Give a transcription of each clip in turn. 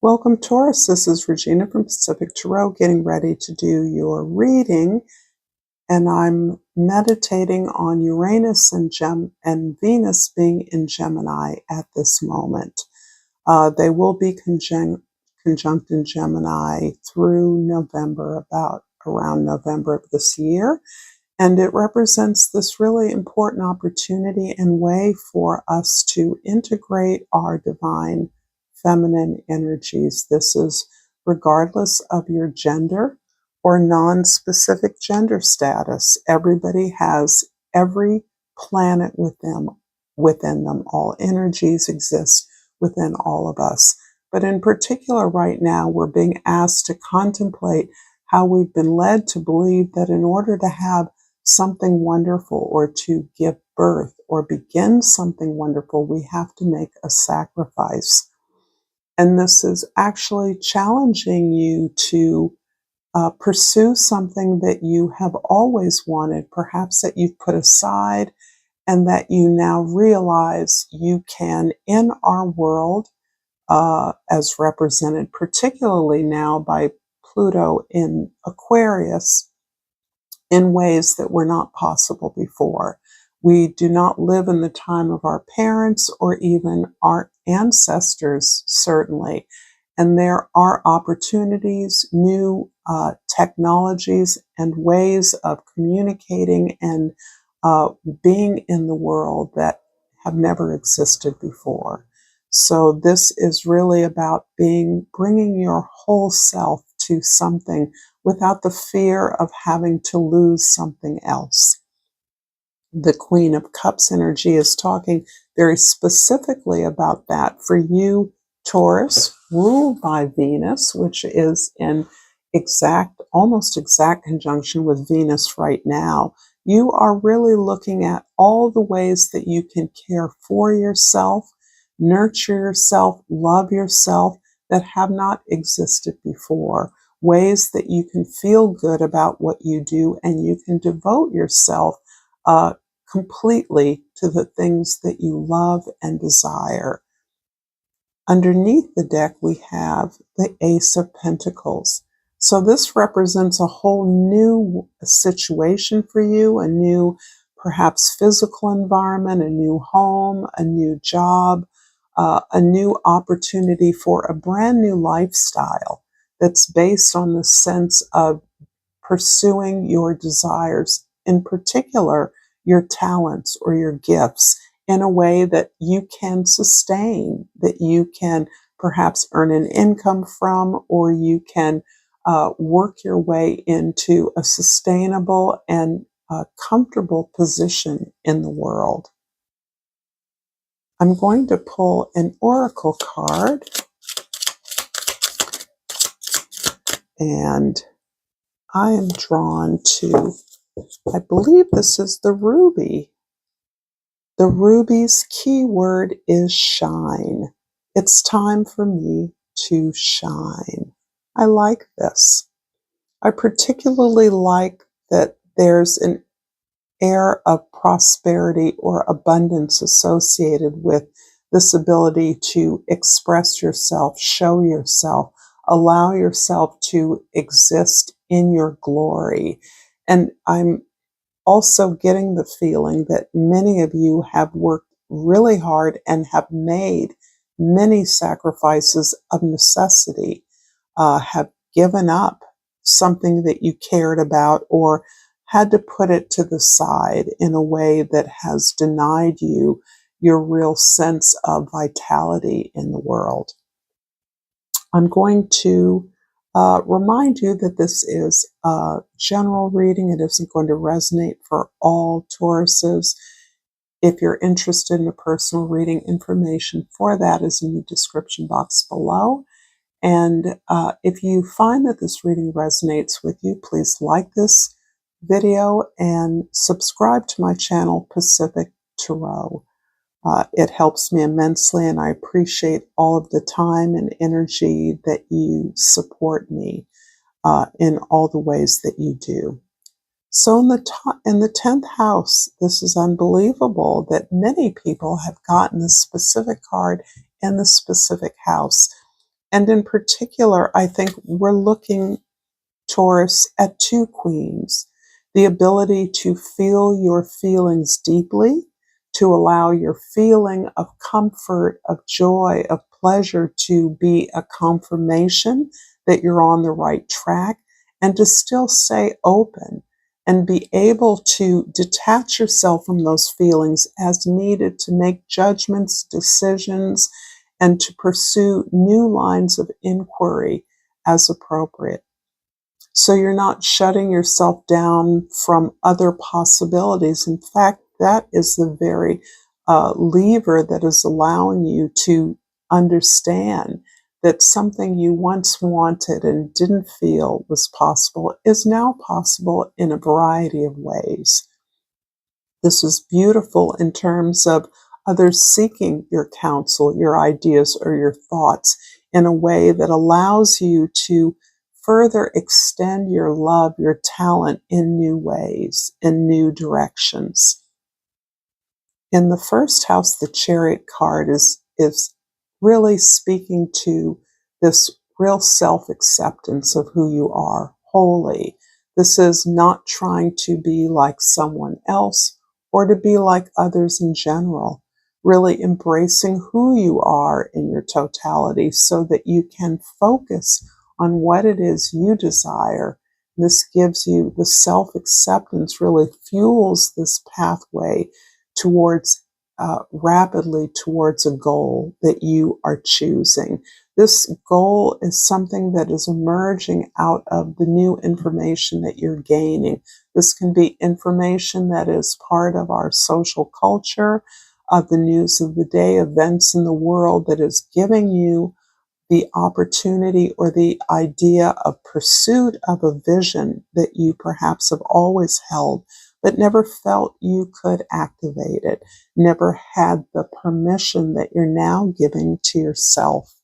Welcome, Taurus. This is Regina from Pacific Tarot, getting ready to do your reading. And I'm meditating on Uranus and Venus being in Gemini at this moment. They will be conjunct in Gemini through November, about around November of this year. And it represents this really important opportunity and way for us to integrate our divine feminine energies. This is regardless of your gender or non-specific gender status. Everybody has every planet within them. All energies exist within all of us. But in particular, right now, we're being asked to contemplate how we've been led to believe that in order to have something wonderful or to give birth or begin something wonderful, we have to make a sacrifice. And this is actually challenging you to pursue something that you have always wanted, perhaps that you've put aside, and that you now realize you can in our world, as represented particularly now by Pluto in Aquarius, in ways that were not possible before. We do not live in the time of our parents or even our ancestors, certainly. And there are opportunities, new technologies, and ways of communicating and being in the world that have never existed before. So this is really about bringing your whole self to something without the fear of having to lose something else. The Queen of Cups energy is talking very specifically about that for you, Taurus, ruled by Venus, which is in almost exact conjunction with Venus right now. You are really looking at all the ways that you can care for yourself, nurture yourself, love yourself that have not existed before. Ways that you can feel good about what you do and you can devote yourself completely to the things that you love and desire. Underneath the deck, we have the Ace of Pentacles. So this represents a whole new situation for you, a new, perhaps physical environment, a new home, a new job, a new opportunity for a brand new lifestyle that's based on the sense of pursuing your desires, in particular, your talents or your gifts, in a way that you can sustain, that you can perhaps earn an income from, or you can work your way into a sustainable and comfortable position in the world. I'm going to pull an oracle card, and I am drawn to, I believe this is the ruby. The ruby's key word is shine. It's time for me to shine. I like this. I particularly like that there's an air of prosperity or abundance associated with this ability to express yourself, show yourself, allow yourself to exist in your glory. And I'm also getting the feeling that many of you have worked really hard and have made many sacrifices of necessity, have given up something that you cared about or had to put it to the side in a way that has denied you your real sense of vitality in the world. I'm going to remind you that this is a general reading. It isn't going to resonate for all Tauruses. If you're interested in a personal reading, information for that is in the description box below. And if you find that this reading resonates with you, please like this video and subscribe to my channel, Pacific Tarot. It helps me immensely, and I appreciate all of the time and energy that you support me in all the ways that you do. So in the 10th house, this is unbelievable that many people have gotten this specific card in the specific house. And in particular, I think we're looking, Taurus, at two queens: the ability to feel your feelings deeply, to allow your feeling of comfort, of joy, of pleasure to be a confirmation that you're on the right track, and to still stay open and be able to detach yourself from those feelings as needed to make judgments, decisions, and to pursue new lines of inquiry as appropriate. So you're not shutting yourself down from other possibilities. In fact, that is the very lever that is allowing you to understand that something you once wanted and didn't feel was possible is now possible in a variety of ways. This is beautiful in terms of others seeking your counsel, your ideas, or your thoughts in a way that allows you to further extend your love, your talent in new ways, in new directions. In the first house, the Chariot card is really speaking to this real self-acceptance of who you are wholly. This is not trying to be like someone else or to be like others in general, really embracing who you are in your totality so that you can focus on what it is you desire. This gives you the self-acceptance, really fuels this pathway towards rapidly towards a goal that you are choosing. This goal is something that is emerging out of the new information that you're gaining. This can be information that is part of our social culture, of the news of the day, events in the world that is giving you the opportunity or the idea of pursuit of a vision that you perhaps have always held, but never felt you could activate it, never had the permission that you're now giving to yourself.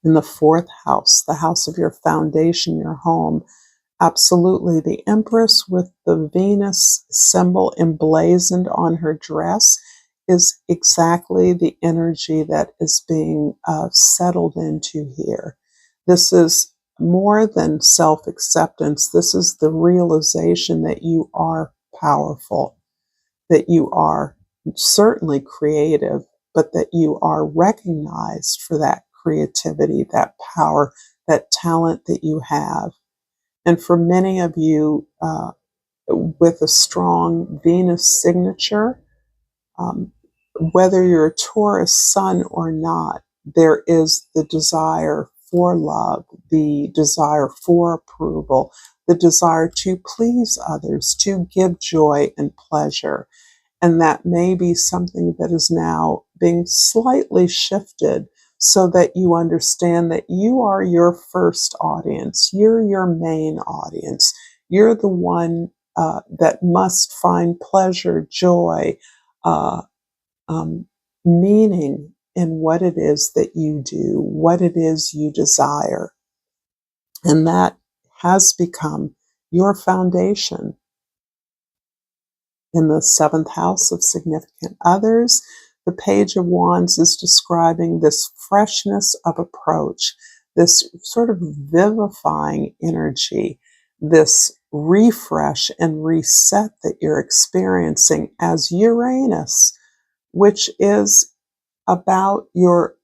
In the fourth house, the house of your foundation, your home, absolutely the Empress with the Venus symbol emblazoned on her dress is exactly the energy that is being settled into here. This is more than self-acceptance. This is the realization that you are powerful, that you are certainly creative, but that you are recognized for that creativity, that power, that talent that you have. And for many of you with a strong Venus signature, um, whether you're a Taurus sun or not, there is the desire for love, the desire for approval, the desire to please others, to give joy and pleasure. And that may be something that is now being slightly shifted so that you understand that you are your first audience. You're your main audience. You're the one that must find pleasure, joy, uh, um, meaning in what it is that you do, what it is you desire. And that has become your foundation. In the seventh house of significant others, the Page of Wands is describing this freshness of approach, this sort of vivifying energy, this refresh and reset that you're experiencing as Uranus, which is about your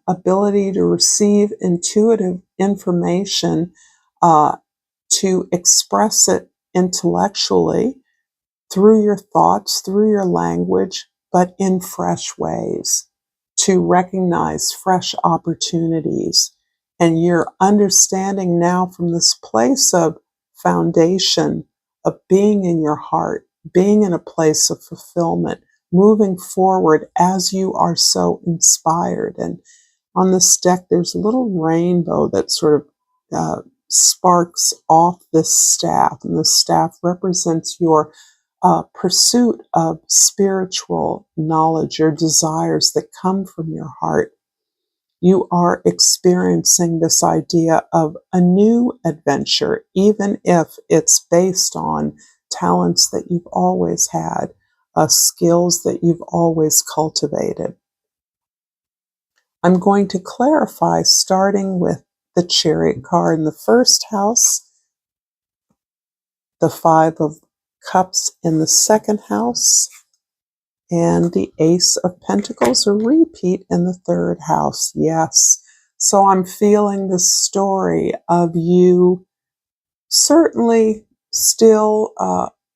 ability to receive intuitive information, to express it intellectually through your thoughts, through your language, but in fresh ways, to recognize fresh opportunities. And you're understanding now from this place of foundation, of being in your heart, being in a place of fulfillment, moving forward as you are so inspired. And on this deck, there's a little rainbow that sort of sparks off this staff, and the staff represents your pursuit of spiritual knowledge, your desires that come from your heart. You are experiencing this idea of a new adventure, even if it's based on talents that you've always had, skills that you've always cultivated. I'm going to clarify starting with the Chariot card in the first house, the Five of Cups in the second house, and the Ace of Pentacles, a repeat in the third house. Yes. So I'm feeling the story of you certainly still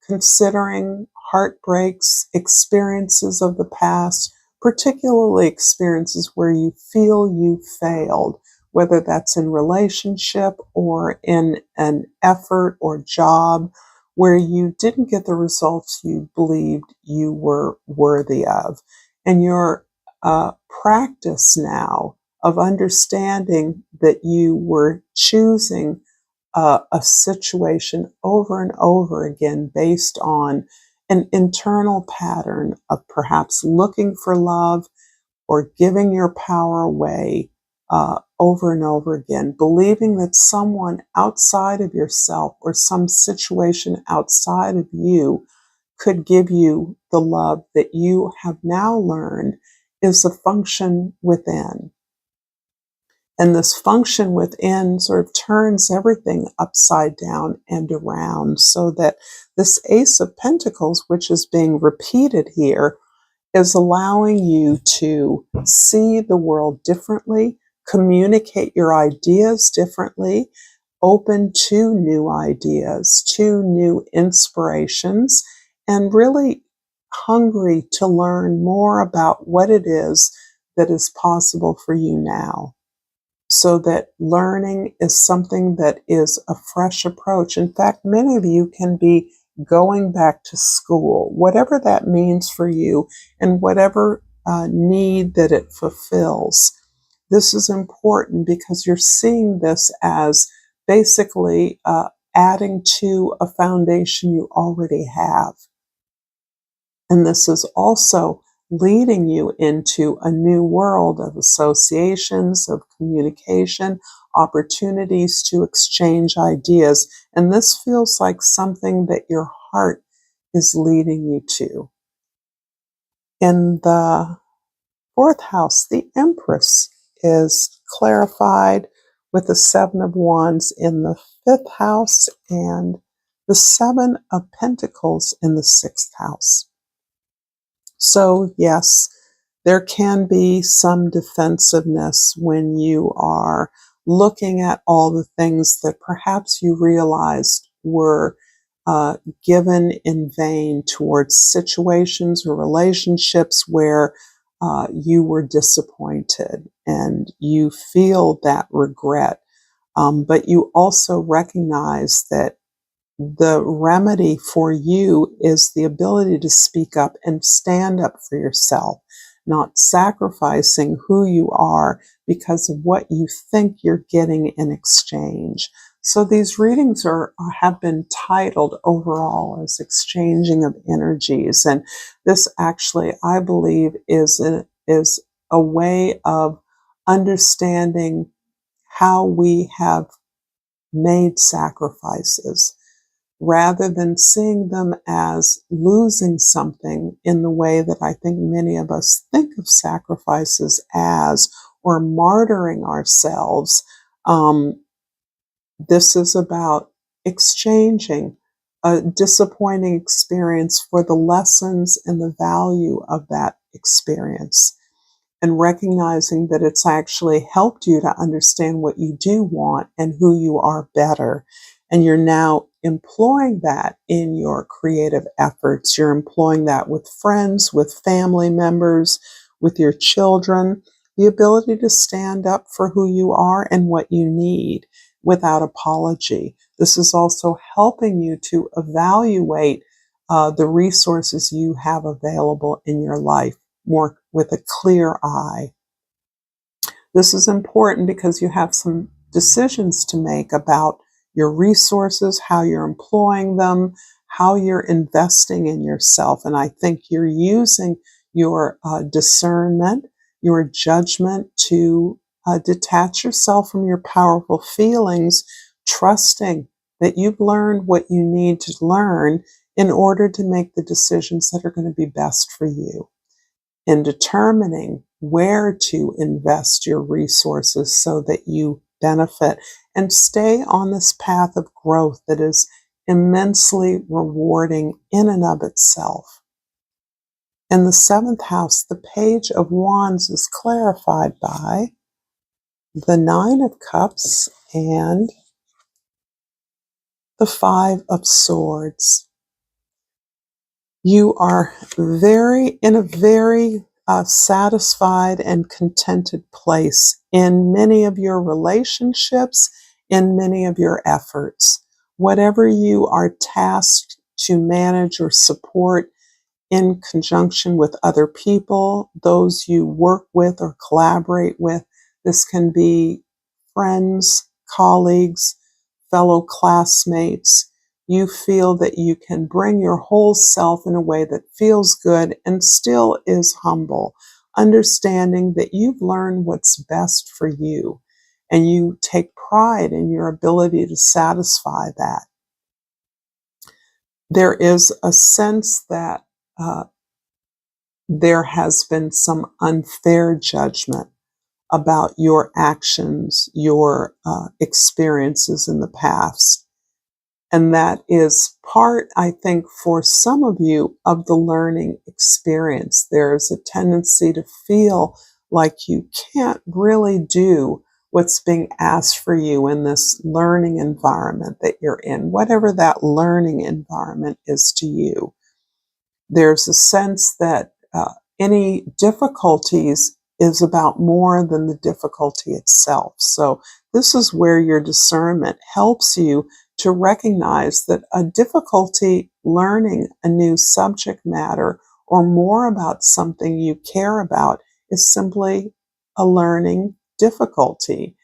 considering heartbreaks, experiences of the past, particularly experiences where you feel you failed, whether that's in relationship or in an effort or job where you didn't get the results you believed you were worthy of. And your practice now of understanding that you were choosing a situation over and over again based on an internal pattern of perhaps looking for love or giving your power away over and over again, believing that someone outside of yourself or some situation outside of you could give you the love that you have now learned is a function within. And this function within sort of turns everything upside down and around, so that this Ace of Pentacles, which is being repeated here, is allowing you to see the world differently, communicate your ideas differently, open to new ideas, to new inspirations, and really hungry to learn more about what it is that is possible for you now. So that learning is something that is a fresh approach. In fact, many of you can be going back to school, whatever that means for you and whatever need that it fulfills. This is important because you're seeing this as basically adding to a foundation you already have. And this is also leading you into a new world of associations, of communication, opportunities to exchange ideas. And this feels like something that your heart is leading you to. In the fourth house, the Empress is clarified with the Seven of Wands in the fifth house and the Seven of Pentacles in the sixth house. So yes, there can be some defensiveness when you are looking at all the things that perhaps you realized were given in vain towards situations or relationships where you were disappointed and you feel that regret. But you also recognize that the remedy for you is the ability to speak up and stand up for yourself, not sacrificing who you are because of what you think you're getting in exchange. So these readings have been titled overall as exchanging of energies. And this actually, I believe, is a way of understanding how we have made sacrifices, rather than seeing them as losing something in the way that I think many of us think of sacrifices as, or martyring ourselves. This is about exchanging a disappointing experience for the lessons and the value of that experience, and recognizing that it's actually helped you to understand what you do want and who you are better. And you're now employing that in your creative efforts. You're employing that with friends, with family members, with your children. The ability to stand up for who you are and what you need without apology. This is also helping you to evaluate the resources you have available in your life more with a clear eye. This is important because you have some decisions to make about your resources, how you're employing them, how you're investing in yourself. And I think you're using your discernment, your judgment to detach yourself from your powerful feelings, trusting that you've learned what you need to learn in order to make the decisions that are going to be best for you. In determining where to invest your resources so that you benefit and stay on this path of growth that is immensely rewarding in and of itself. In the 7th house, the Page of Wands is clarified by the 9 of Cups and the 5 of Swords. You are in a very satisfied and contented place in many of your relationships, in many of your efforts. Whatever you are tasked to manage or support in conjunction with other people, those you work with or collaborate with, this can be friends, colleagues, fellow classmates. You feel that you can bring your whole self in a way that feels good and still is humble, understanding that you've learned what's best for you, and you take pride in your ability to satisfy that. There is a sense that there has been some unfair judgment about your actions, your experiences in the past. And that is part, I think, for some of you, of the learning experience. There is a tendency to feel like you can't really do what's being asked for you in this learning environment that you're in, whatever that learning environment is to you. There's a sense that any difficulties is about more than the difficulty itself. So this is where your discernment helps you to recognize that a difficulty learning a new subject matter or more about something you care about is simply a learning difficulty.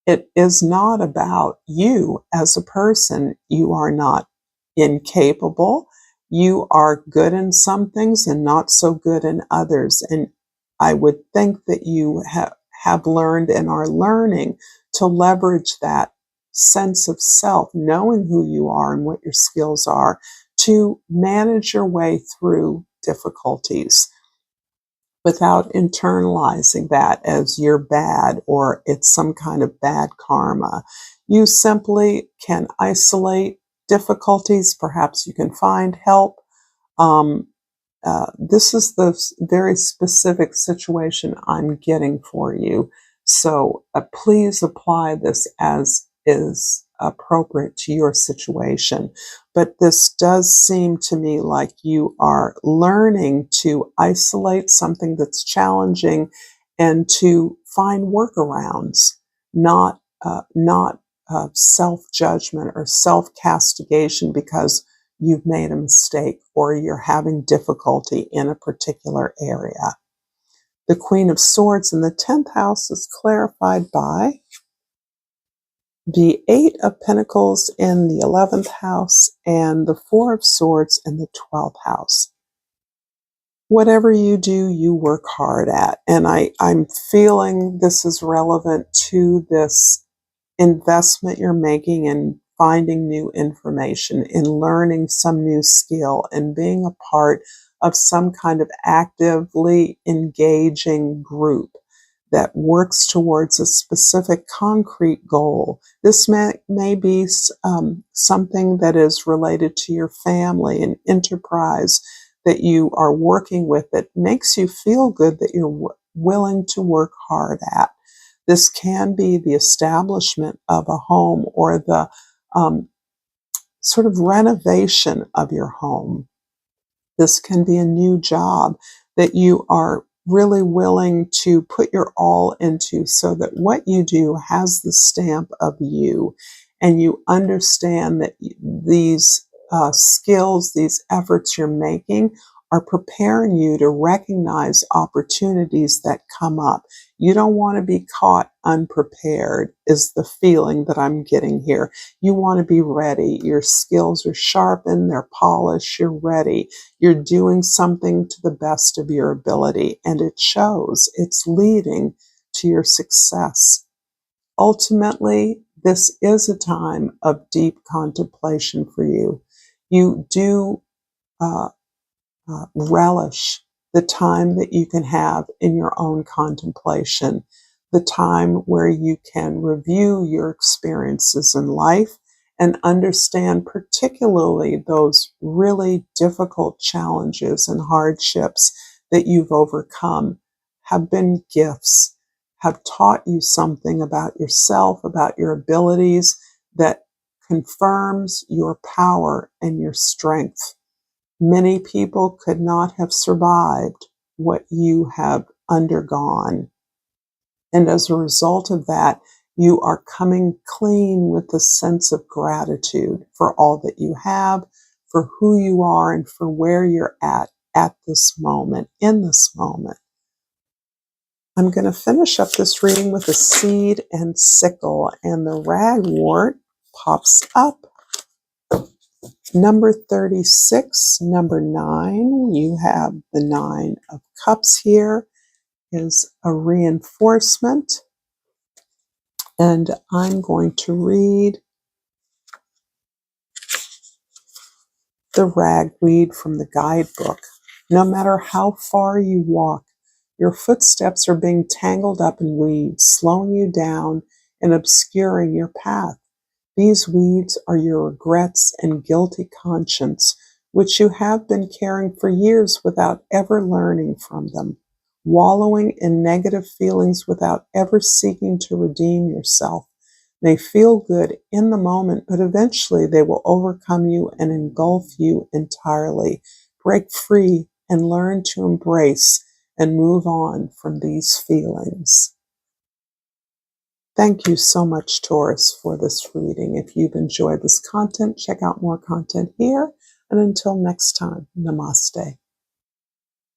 It is not about you as a person. You are not incapable. You are good in some things and not so good in others. And I would think that you have learned and are learning to leverage that sense of self, knowing who you are and what your skills are, to manage your way through difficulties without internalizing that as you're bad or it's some kind of bad karma. You simply can isolate difficulties. Perhaps you can find help. This is the very specific situation I'm getting for you. So please apply this as is appropriate to your situation. But this does seem to me like you are learning to isolate something that's challenging and to find workarounds, not self-judgment or self-castigation because you've made a mistake or you're having difficulty in a particular area. The Queen of Swords in the 10th house is clarified by the 8 of Pentacles in the 11th house and the 4 of Swords in the 12th house. Whatever you do, you work hard at. And I'm feeling this is relevant to this investment you're making in finding new information, in learning some new skill, and being a part of some kind of actively engaging group that works towards a specific concrete goal. This may be something that is related to your family, an enterprise that you are working with that makes you feel good that you're willing to work hard at. This can be the establishment of a home or the sort of renovation of your home. This can be a new job that you are really willing to put your all into so that what you do has the stamp of you, and you understand that these skills, these efforts you're making are preparing you to recognize opportunities that come up. You don't want to be caught unprepared is the feeling that I'm getting here. You want to be ready. Your skills are sharpened, they're polished, you're ready. You're doing something to the best of your ability, and it shows. It's leading to your success. Ultimately, this is a time of deep contemplation for you. You do relish the time that you can have in your own contemplation, the time where you can review your experiences in life and understand particularly those really difficult challenges and hardships that you've overcome have been gifts, have taught you something about yourself, about your abilities that confirms your power and your strength. Many people could not have survived what you have undergone. And as a result of that, you are coming clean with a sense of gratitude for all that you have, for who you are, and for where you're at this moment, in this moment. I'm going to finish up this reading with a seed and sickle, and the ragwort pops up. Number 36, number 9, you have the 9 of Cups here, is a reinforcement. And I'm going to read the ragweed from the guidebook. No matter how far you walk, your footsteps are being tangled up in weeds, slowing you down and obscuring your path. These weeds are your regrets and guilty conscience, which you have been carrying for years without ever learning from them, wallowing in negative feelings without ever seeking to redeem yourself. May feel good in the moment, but eventually they will overcome you and engulf you entirely. Break free and learn to embrace and move on from these feelings. Thank you so much, Taurus, for this reading. If you've enjoyed this content, check out more content here. And until next time, namaste.